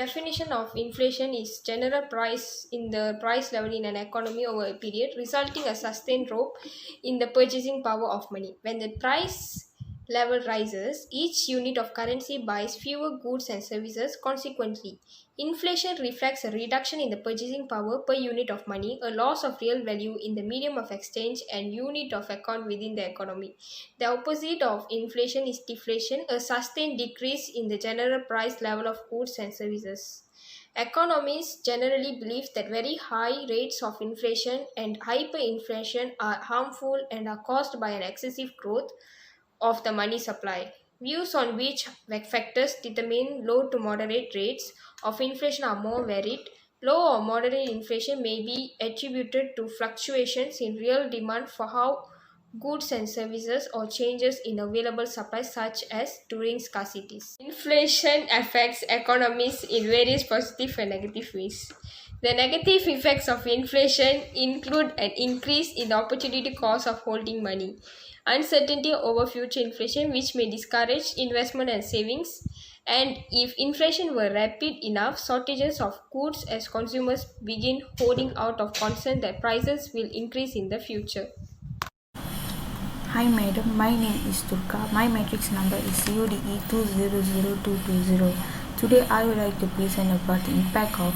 Definition of inflation is general price in the price level in an economy over a period, resulting a sustained drop in the purchasing power of money. When the price level rises, each unit of currency buys fewer goods and services. Consequently, inflation reflects a reduction in the purchasing power per unit of money, a loss of real value in the medium of exchange and unit of account within the economy. The opposite of inflation is deflation, a sustained decrease in the general price level of goods and services. Economists generally believe that very high rates of inflation and hyperinflation are harmful and are caused by an excessive growth of the money supply. Views on which factors determine low to moderate rates of inflation are more varied. Low or moderate inflation may be attributed to fluctuations in real demand for how goods and services or changes in available supply such as during scarcities. Inflation affects economies in various positive and negative ways. The negative effects of inflation include an increase in the opportunity cost of holding money, uncertainty over future inflation, which may discourage investment and savings, and if inflation were rapid enough, shortages of goods as consumers begin holding out of concern that prices will increase in the future. Hi madam, my name is Turka. My matrix number is UDE200220. Today I would like to present about the impact of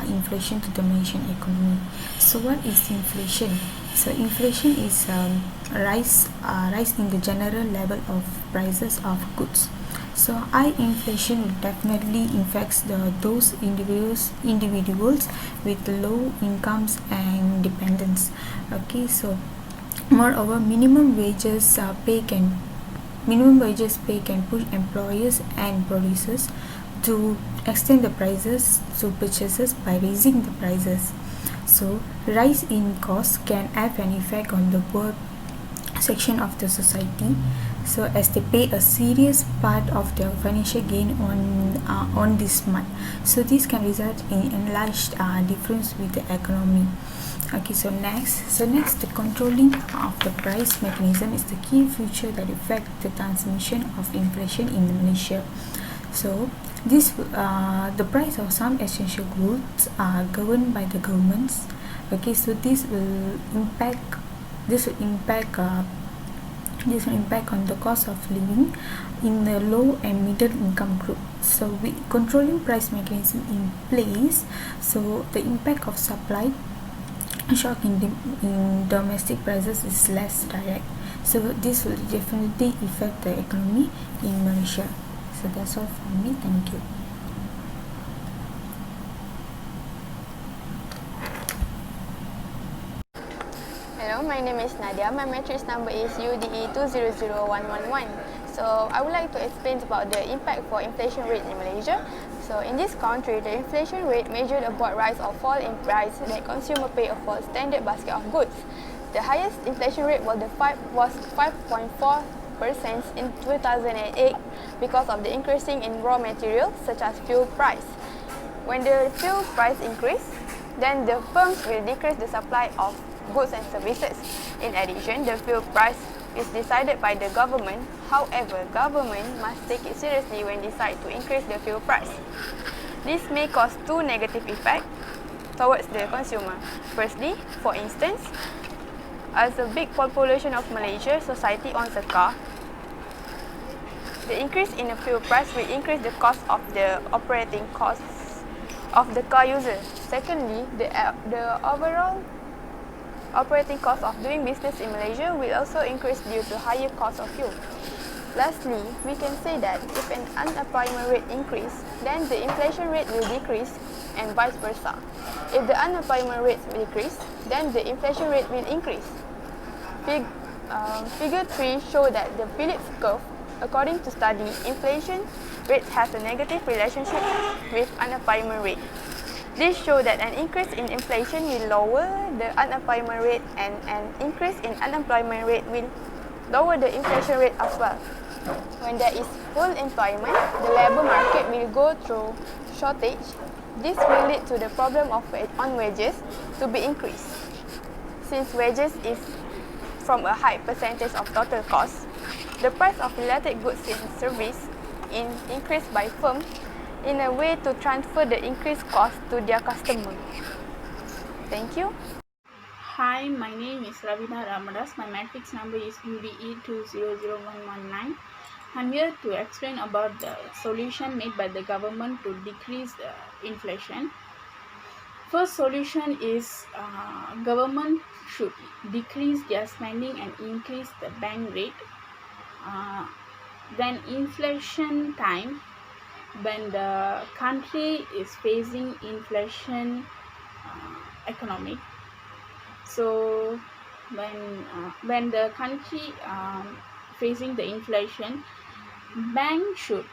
inflation to the Malaysian economy. So what is inflation? So inflation is rise in the general level of prices of goods. So high inflation will definitely affects those individuals with low incomes and dependence. Okay, so moreover, minimum wages pay can push employers and producers to extend the prices to purchases by raising the prices. So rise in costs can have an effect on the poor section of the society, so as they pay a serious part of their financial gain on this month. So this can result in enlarged difference with the economy. Okay, so next the controlling of the price mechanism is the key feature that affect the transmission of inflation in Malaysia. So the price of some essential goods are governed by the governments. Okay, so this will impact on the cost of living in the low and middle income group. So with controlling price mechanism in place, so the impact of supply shock in domestic prices is less direct. So this will definitely affect the economy in Malaysia. So that's all from me. Thank you. Hello, my name is Nadia. My matrix number is UDE200111. So I would like to explain about the impact for inflation rate in Malaysia. So in this country, the inflation rate measured about rise or fall in price that consumer pay for a standard basket of goods. The highest inflation rate was 5.4% in 2008 because of the increasing in raw materials such as fuel price. When the fuel price increase, then the firms will decrease the supply of goods and services. In addition, the fuel price is decided by the government. However, government must take it seriously when decide to increase the fuel price. This may cause two negative effects towards the consumer. Firstly, for instance, as a big population of Malaysia society owns a car, the increase in the fuel price will increase the cost of the operating costs of the car user. Secondly, the overall operating cost of doing business in Malaysia will also increase due to higher cost of fuel. Lastly, we can say that if an unemployment rate increase, then the inflation rate will decrease and vice versa. If the unemployment rate decrease, then the inflation rate will increase. Figure 3 show that the Phillips curve, according to study, inflation rate has a negative relationship with unemployment rate. This shows that an increase in inflation will lower the unemployment rate, and an increase in unemployment rate will lower the inflation rate as well. When there is full employment, the labour market will go through shortage. This will lead to the problem of on wages to be increased. Since wages is from a high percentage of total cost, the price of related goods and service increased by firm in a way to transfer the increased cost to their customer. Thank you. Hi, my name is Ravina Ramadas. My matrix number is UDE200119. I'm here to explain about the solution made by the government to decrease the inflation. First solution is government should decrease their spending and increase the bank rate. Then inflation time, when the country is facing inflation economic. So when the country facing the inflation, bank should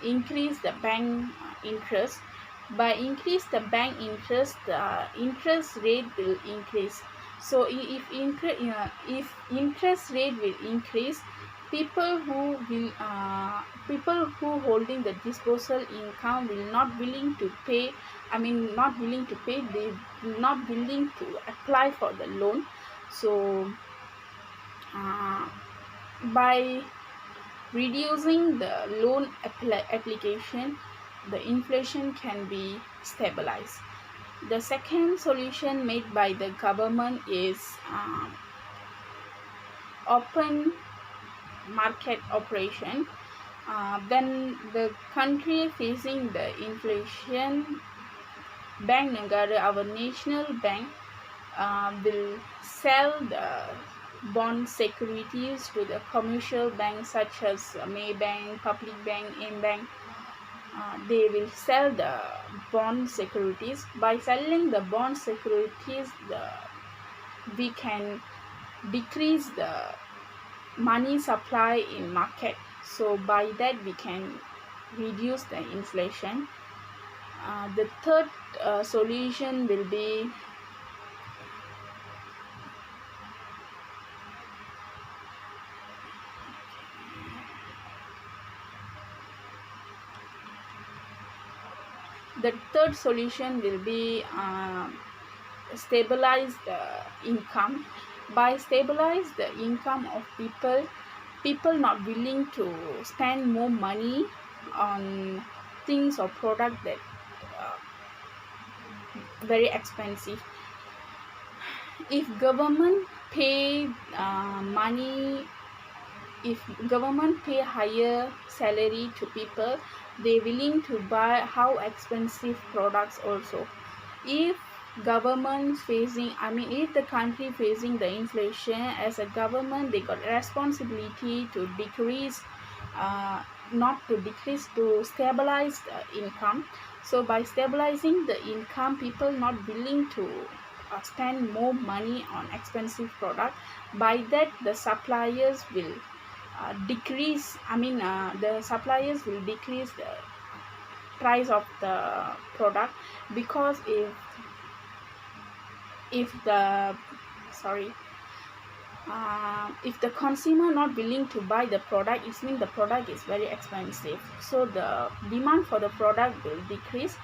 increase the bank interest. By increase the bank interest, the interest rate will increase. So if interest rate will increase, people who holding the disposal income will not willing to pay. Not willing to pay. They will not willing to apply for the loan. So by reducing the loan application, the inflation can be stabilized. The second solution made by the government is open market operation. When the country facing the inflation, Bank Negara, our national bank, will sell the bond securities to the commercial banks such as Maybank, Public Bank, M-Bank. They will sell the bond securities. By selling the bond securities, we can decrease the money supply in market. So by that we can reduce the inflation. The third solution will be stabilize the income. By stabilize the income of people not willing to spend more money on things or product that very expensive. If government pay money, if government pay higher salary to people, they willing to buy how expensive products also. If government facing, if the country facing the inflation, as a government they got responsibility to decrease, not to decrease, to stabilize the income. So by stabilizing the income, people not willing to spend more money on expensive product. By that the suppliers will decrease, the suppliers will decrease the price of the product. Because if the consumer not willing to buy the product, it means the product is very expensive, so the demand for the product will decrease.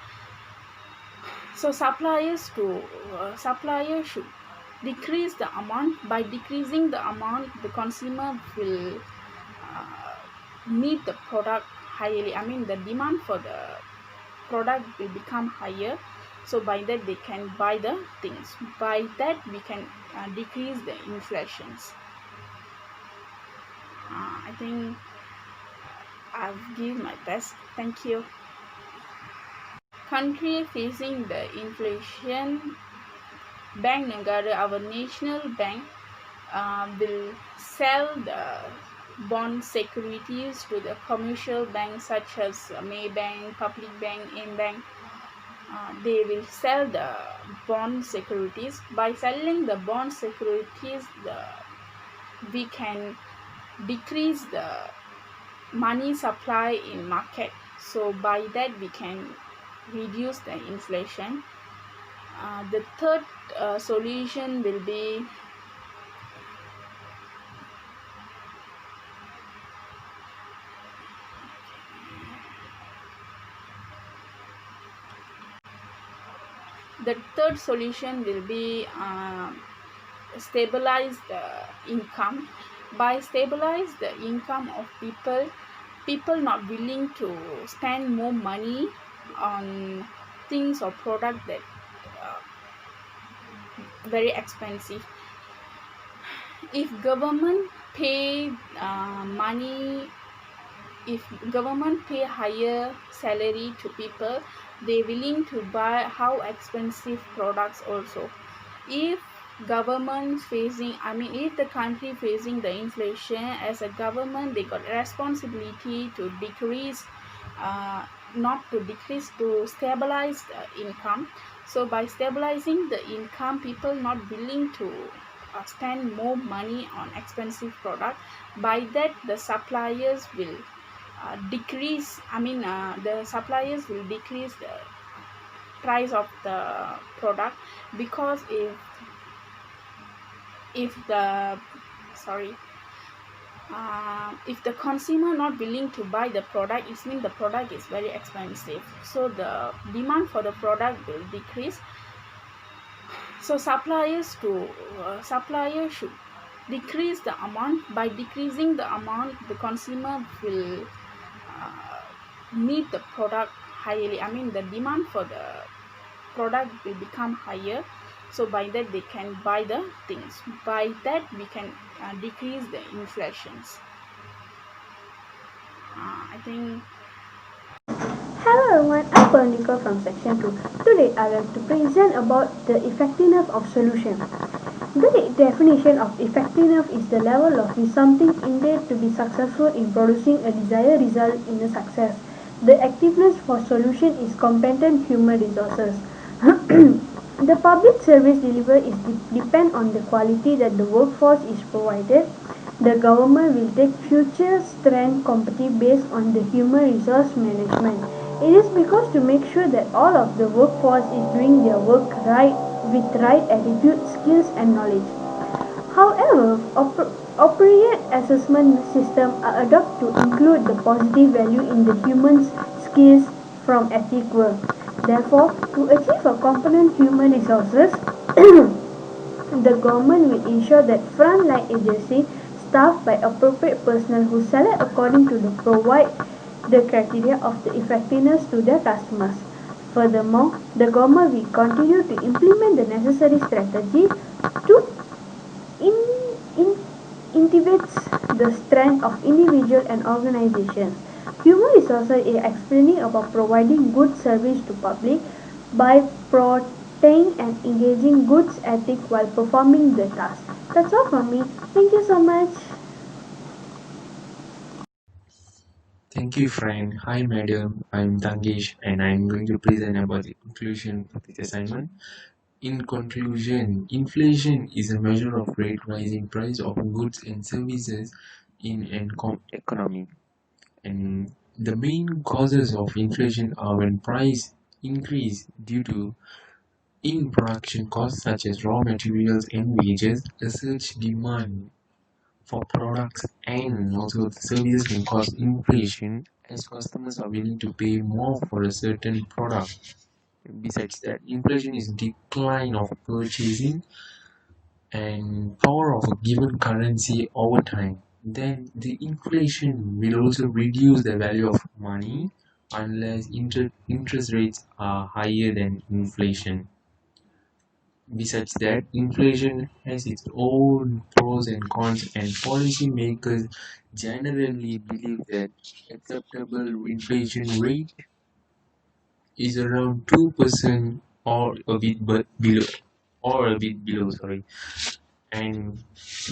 So suppliers should decrease the amount. By decreasing the amount, the consumer will need the product highly. The demand for the product will become higher. So by that they can buy the things. By that we can decrease the inflations. I think I've given my best. Thank you. Country facing the inflation, Bank Negara, our national bank, will sell the bond securities to the commercial banks such as Maybank, Public Bank, M-Bank. They will sell the bond securities. By selling the bond securities, we can decrease the money supply in market. So by that we can reduce the inflation. The third solution will be stabilize the income. By stabilize the income of people people not willing to spend more money on things or product that uh, very expensive. If government pay money, if government pay higher salary to people, they willing to buy how expensive products also. If government facing, I mean, if the country facing the inflation, as a government they got responsibility to decrease, not to decrease, to stabilize the income. So by stabilizing the income, people not willing to spend more money on expensive product. By that the suppliers will decrease, I mean, the suppliers will decrease the price of the product. Because if the sorry if the consumer not willing to buy the product, it means the product is very expensive, so the demand for the product will decrease. So suppliers should decrease the amount. By decreasing the amount, the consumer will need the product highly, I mean the demand for the product will become higher. So by that they can buy the things. By that we can decrease the inflations. I think. Hello everyone, I'm Monica from section 2. Today I like to present about the effectiveness of solution. The definition of effectiveness is the level of which something intended to be successful in producing a desired result in a success. The effectiveness for solution is competent human resources. The public service delivered is depend on the quality that the workforce is provided. The government will take future strength competitive based on the human resource management. It is because to make sure that all of the workforce is doing their work right with right attitude, skills and knowledge. However, appropriate assessment systems are adopted to include the positive value in the human skills from ethic work. Therefore, to achieve a competent human resources, the government will ensure that frontline agency staffed by appropriate personnel who select according to the provide the criteria of the effectiveness to their customers. Furthermore, the government will continue to implement the necessary strategy to in, in, integrates the strength of individual and organizations. Human resources is explaining about providing good service to public by protecting and engaging goods ethic while performing the task. That's all from me. Thank you so much. Thank you, friend. Hi, madam. I'm Tangesh, and I'm going to present about the conclusion of this assignment. In conclusion, inflation is a measure of rate rising price of goods and services in an economy. And the main causes of inflation are when price increase due to in production costs such as raw materials and wages, a surge demand for products and also the services can cause inflation as customers are willing to pay more for a certain product. Besides that, inflation is decline of purchasing and power of a given currency over time. Then the inflation will also reduce the value of money unless interest rates are higher than inflation. Besides that, inflation has its own pros and cons, and policymakers generally believe that acceptable inflation rate is around 2% or a bit below, sorry. And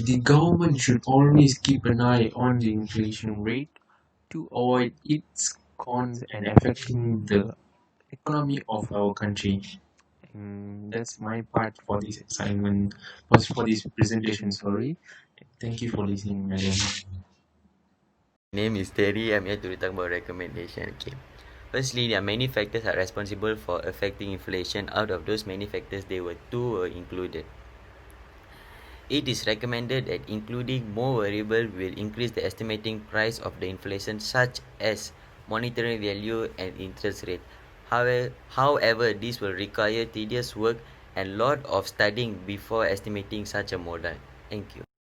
the government should always keep an eye on the inflation rate to avoid its cons and affecting the economy of our country. That's my part for this assignment, was for this presentation, sorry. Thank you for listening, madam. Name is Terry. I'm here to talk about recommendation. Okay. Firstly, there are many factors are responsible for affecting inflation. Out of those many factors, two were included. It is recommended that including more variable will increase the estimating price of the inflation, such as monetary value and interest rate. However, this will require tedious work and lot of studying before estimating such a model. Thank you.